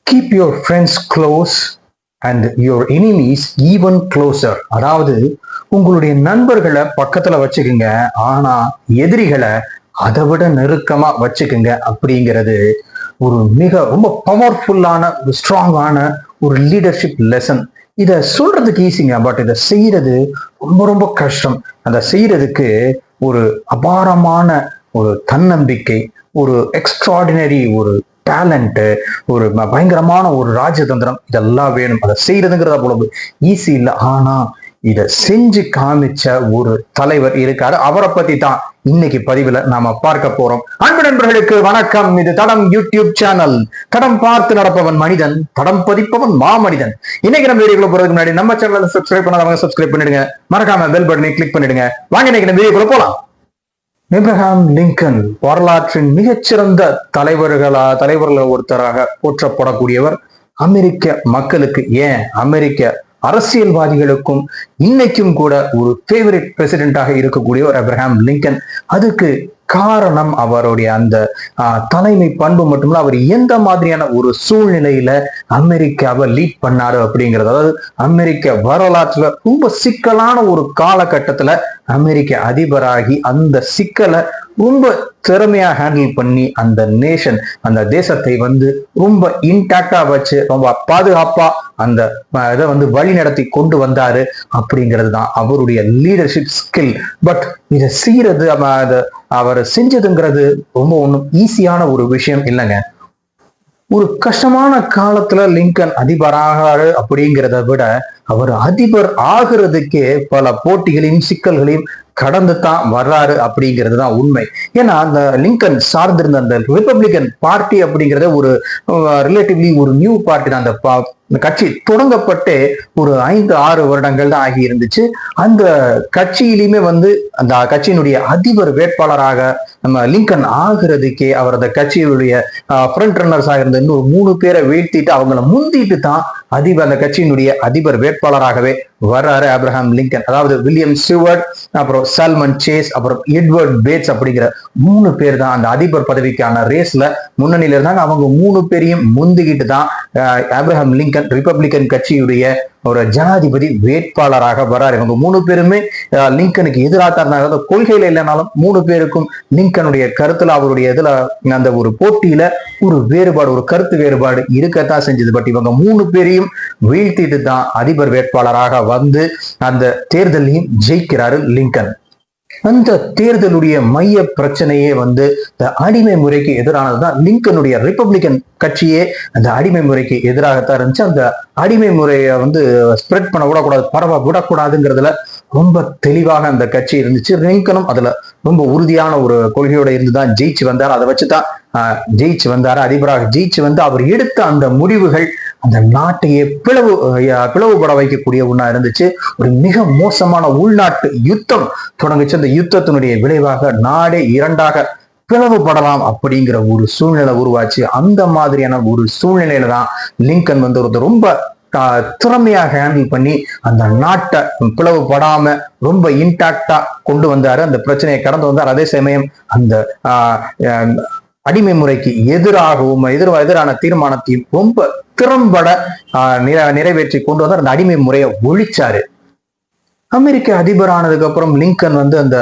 Keep your friends close and your enemies even closer. அதாவது உங்களுடைய நண்பர்களை பக்கத்துல வச்சுக்குங்க, ஆனா எதிரிகளை அதை விட நெருக்கமா வச்சுக்குங்க அப்படிங்கிறது ஒரு ரொம்ப பவர்ஃபுல்லான ஒரு ஸ்ட்ராங்கான ஒரு லீடர்ஷிப் லெசன். இதை சொல்றதுக்கு ஈஸிங்க, பட் இதை செய்யறது ரொம்ப ரொம்ப கஷ்டம். அதை செய்யறதுக்கு ஒரு அபாரமான ஒரு தன்னம்பிக்கை, ஒரு எக்ஸ்ட்ராடினரி ஒரு டேலண்ட், ஒரு பயங்கரமான ஒரு ராஜதந்திரம், இதெல்லாம் வேணும். அதை செய்யறதுங்கிறத அவ்வளவு ஈஸி இல்லை. ஆனா இதை செஞ்சு காமிச்ச ஒரு தலைவர் இருக்காரு. அவரை பத்தி தான் இன்னைக்கு பதிவுல நாம பார்க்க போறோம். அன்பு நண்பர்களுக்கு வணக்கம். இது தடம் யூடியூப் சேனல். தடம் பார்த்து நடப்பவன் மனிதன், தடம் பதிப்பவன் மாமனிதன். இன்னைக்கு நம்ம வீடியோக்குள்ள போறதுக்கு முன்னாடி நம்ம சேனலை சப்ஸ்கிரைப் பண்ணாதவங்க சப்ஸ்கிரைப் பண்ணிடுங்க. மறக்காம பெல் பட்டனை கிளிக் பண்ணிடுங்க. வாங்க இன்னைக்கு நம்ம வீடியோக்குள்ள போலாம். ஏப்ரஹாம் லிங்கன் வரலாற்றின் மிகச்சிறந்த தலைவர்கள் ஒருத்தராக போற்றப்படக்கூடியவர். அமெரிக்க மக்களுக்கு, ஏன் அமெரிக்க அரசியல்வாதிகளுக்கும் இன்னைக்கும் கூட ஒரு ஃபேவரட் பிரசிடென்டாக இருக்கக்கூடியவர் ஏப்ரஹாம் லிங்கன். அதுக்கு காரணம் அவருடைய அந்த தலைமை பண்பு மட்டுமில்ல, அவர் எந்த மாதிரியான ஒரு சூழ்நிலையில அமெரிக்காவை லீட் பண்ணாரு அப்படிங்கிறது. அதாவது அமெரிக்க வரலாற்றுல ரொம்ப சிக்கலான ஒரு காலகட்டத்துல அமெரிக்க அதிபராகி அந்த சிக்கலை ரொம்ப திறமையா ஹேண்டில் பண்ணி அந்த நேஷன், அந்த தேசத்தை ரொம்ப இன்டாக்டா வச்சு ரொம்ப பாதுகாப்பா அந்த இதை வழி நடத்தி கொண்டு வந்தாரு அப்படிங்கிறது தான் அவருடைய லீடர்ஷிப் ஸ்கில். பட் இதை செய்யறது அவர் செஞ்சதுங்கிறது ரொம்ப ஒன்றும் ஈஸியான ஒரு விஷயம் இல்லைங்க. ஒரு கஷ்டமான காலத்துல லிங்கன் அதிபராகாரு அப்படிங்கிறத விட அவர் அதிபர் ஆகிறதுக்கே பல போட்டிகளையும் சிக்கல்களையும் கடந்து தான் வர்றாரு அப்படிங்கிறது தான் உண்மை. ஏன்னா அந்த லிங்கன் சார்ந்திருந்த அந்த ரிப்பப்ளிகன் பார்ட்டி அப்படிங்கிறத ஒரு ரிலேட்டிவ்லி ஒரு நியூ பார்ட்டி தான். அந்த கட்சி தொடங்கப்பட்டு ஒரு 5-6 வருடங்கள் தான் ஆகி இருந்துச்சு. அந்த கட்சியிலுமே அந்த கட்சியினுடைய அதிபர் வேட்பாளராக நம்ம லிங்கன் ஆகிறதுக்கே அவர் அந்த கட்சியுடைய ஃப்ரண்ட் ரன்னர்ஸாக இருந்த இன்னொரு 3 பேரை வீழ்த்திட்டு அவங்கள முந்திட்டு தான் அந்த கட்சியினுடைய அதிபர் வேட்பாளராகவே வர்றாரு ஏப்ரஹாம் லிங்கன். அதாவது வில்லியம் ஸ்டூவர்ட், அப்புறம் சால்மன் சேஸ், அப்புறம் எட்வர்ட் பேட்ஸ் அப்படிங்கிற 3 பேர் தான் அந்த அதிபர் பதவிக்கான ரேஸ்ல முன்னணியில இருந்தாங்க. அவங்க 3 பேரையும் முந்திக்கிட்டு தான் ஏப்ரஹாம் லிங்கன் ரிப்பப்ளிகன் கட்சியுடைய ஒரு ஜனாதிபதி வேட்பாளராக வர்றாரு. இவங்க 3 பேருமே லிங்கனுக்கு எதிராக இருந்தாங்க. கொள்கையில இல்லைனாலும் 3 பேருக்கும் லிங்கனுடைய கருத்துல, அவருடைய இதுல அந்த ஒரு போட்டியில ஒரு வேறுபாடு, ஒரு கருத்து வேறுபாடு இருக்கத்தான் செஞ்சது. பட் இவங்க 3 பேரையும் வீழ்த்திட்டு தான் அதிபர் வேட்பாளராக அந்த தேர்தலையும் ஜெயிக்கிறாரு லிங்கன். அந்த தேர்தலுடைய மைய பிரச்சனையே இந்த அடிமை முறைக்கு எதிரானதுதான். லிங்கனுடைய ரிப்பப்ளிகன் கட்சியே அந்த அடிமை முறைக்கு எதிராகத்தான் இருந்துச்சு. அந்த அடிமை முறையை ஸ்ப்ரெட் பண்ண விடக்கூடாது, விடக்கூடாதுங்கிறதுல ரொம்ப தெளிவாக அந்த கட்சி இருந்துச்சு. லிங்கனும் அதுல ரொம்ப உறுதியான ஒரு கொள்கையோட இருந்துதான் ஜெயிச்சு வந்தார். அதை வச்சுதான் ஜெயிச்சு வந்தாரு. அதிபராக ஜெயிச்சு அவர் எடுத்த அந்த முடிவுகள் அந்த நாட்டையே பிளவுபட வைக்கக்கூடிய ஒண்ணா இருந்துச்சு. ஒரு மிக மோசமான உள்நாட்டு யுத்தம் தொடங்குச்சு. அந்த யுத்தத்தினுடைய விளைவாக நாடே 2ஆக பிளவுபடலாம் அப்படிங்கிற ஒரு சூழ்நிலை உருவாச்சு. அந்த மாதிரியான ஒரு சூழ்நிலையில தான் லிங்கன் ஒரு ரொம்ப திறமையாக ஹேண்டில் பண்ணி அந்த நாட்டை பிளவுபடாம ரொம்ப இன்டாக்டா கொண்டு வந்தாரு. அந்த பிரச்சனையை கடந்து வந்தார். அதே சமயம் அந்த அடிமை முறைக்கு எதிரான தீர்மானத்தையும் ரொம்ப திறம்பட நிறைவேற்றி கொண்டு வந்தார். அந்த அடிமை முறையை ஒழிச்சாரு. அமெரிக்க அதிபரானதுக்கு அப்புறம் லிங்கன் அந்த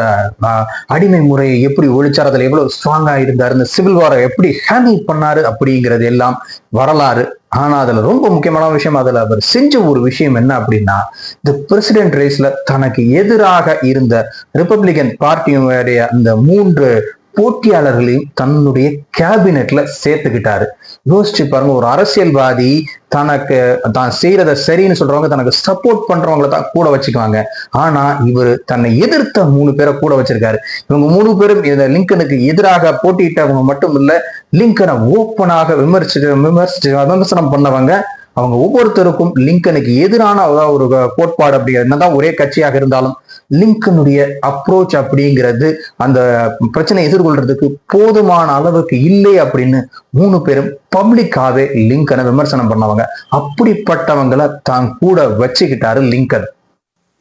அடிமை முறையை எப்படி ஒழிச்சார், அதுல எவ்வளவு ஸ்ட்ராங்கா இருந்தாரு, இந்த சிவில் வாரை எப்படி ஹேண்டில் பண்ணாரு அப்படிங்கிறது எல்லாம் வரலாறு. ஆனா அதுல ரொம்ப முக்கியமான விஷயம், அதுல அவர் செஞ்ச ஒரு விஷயம் என்ன அப்படின்னா, இந்த பிரசிடென்ட் ரேஸ்ல தனக்கு எதிராக இருந்த ரிப்பப்ளிகன் பார்ட்டியுடைய அந்த 3 போட்டியாளர்களையும் தன்னுடைய கேபினெட்ல சேர்த்துக்கிட்டாரு. யோசிச்சு பாருங்க, ஒரு அரசியல்வாதி தான் செய்யறத சரின்னு சொல்றவங்க, தனக்கு சப்போர்ட் பண்றவங்களை தான் கூட வச்சுக்குவாங்க. ஆனா இவர் தன்னை எதிர்த்த 3 பேரை கூட வச்சிருக்காரு. இவங்க 3 பேரும் லிங்கனுக்கு எதிராக போட்டியிட்டவங்க மட்டும் இல்ல, லிங்கனை ஓப்பனாக விமர்சனம் பண்ணவங்க. அவங்க ஒவ்வொருத்தருக்கும் லிங்கனுக்கு எதிரான ஒரு கோட்பாடு அப்படி என்னதான் ஒரே கட்சியாக இருந்தாலும் லிங்கனுடைய அப்ரோச் அப்படிங்கிறது அந்த பிரச்சனை எதிர்கொள்றதுக்கு போதுமான அளவுக்கு இல்லை அப்படின்னு 3 பேரும் பப்ளிக்காவே லிங்கனை விமர்சனம் பண்ணவங்க. அப்படிப்பட்டவங்களை தான் கூட வச்சுக்கிட்டாரு லிங்கன்.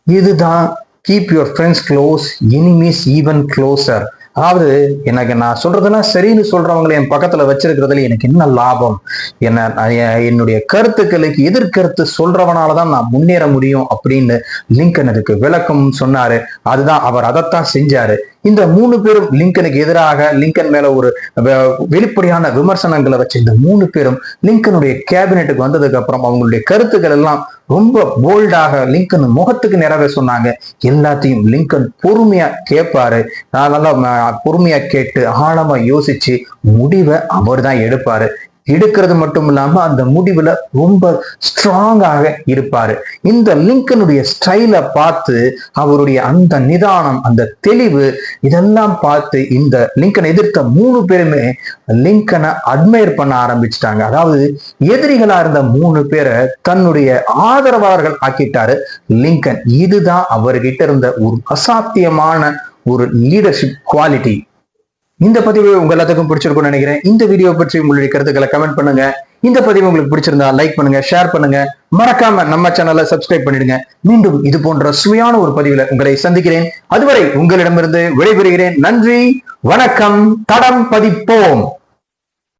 இதுதான் keep your friends close, enemies even closer. அதாவது எனக்கு நான் சொல்றதெல்லாம் சரின்னு சொல்றவங்களை என் பக்கத்துல வச்சிருக்கிறதுல எனக்கு என்ன லாபம், என்னுடைய கருத்துக்களுக்கு எதிர்கருத்து சொல்றவனாலதான் நான் முன்னேற முடியும் அப்படின்னு லிங்கன் அதுக்கு விளக்கம் சொன்னாரு. அதுதான் அவர் அதைத்தான் செஞ்சாரு. இந்த 3 பேரும் லிங்கனுக்கு எதிராக லிங்கன் மேல ஒரு வெளிப்படையான விமர்சனங்களை வச்சு இந்த 3 பேரும் லிங்கனுடைய கேபினெட்டுக்கு வந்ததுக்கு அப்புறம் அவங்களுடைய கருத்துக்கள் எல்லாம் ரொம்ப போல்டாக லிங்கன் முகத்துக்கு நிறைவே சொன்னாங்க. எல்லாத்தையும் லிங்கன் பொறுமையா கேட்பாரு. நல்லா பொறுமையா கேட்டு ஆழமா யோசிச்சு முடிவை அவர் தான் எடுப்பாரு. எடுக்கிறது மட்டும் இல்லாம அந்த முடிவுல ரொம்ப ஸ்ட்ராங்காக இருப்பாரு. இந்த லிங்கனுடைய ஸ்டைலை பார்த்து அவருடைய அந்த நிதானம், அந்த தெளிவு, இதெல்லாம் பார்த்து இந்த லிங்கனை எதிர்த்த 3 பேருமே லிங்கனை அட்மையர் பண்ண ஆரம்பிச்சிட்டாங்க. அதாவது எதிரிகளா இருந்த 3 பேரை தன்னுடைய ஆதரவாளர்கள் ஆக்கிட்டாரு லிங்கன். இதுதான் அவர்கிட்ட இருந்த ஒரு அசாத்தியமான ஒரு லீடர்ஷிப் குவாலிட்டி. இந்த பதிவு உங்க எல்லாத்துக்கும் பிடிச்சிருக்கும்னு நினைக்கிறேன். இந்த வீடியோ பற்றி உங்களுடைய கருத்துக்களை கமெண்ட் பண்ணுங்க. இந்த பதிவு உங்களுக்கு பிடிச்சிருந்தா லைக் பண்ணுங்க, ஷேர் பண்ணுங்க, மறக்காம நம்ம சேனலை சப்ஸ்கிரைப் பண்ணிடுங்க. மீண்டும் இது போன்ற சுவையான ஒரு பதிவுல உங்களை சந்திக்கிறேன். அதுவரை உங்களிடமிருந்து விடைபெறுகிறேன். நன்றி, வணக்கம். தடம் பதிப்போம்.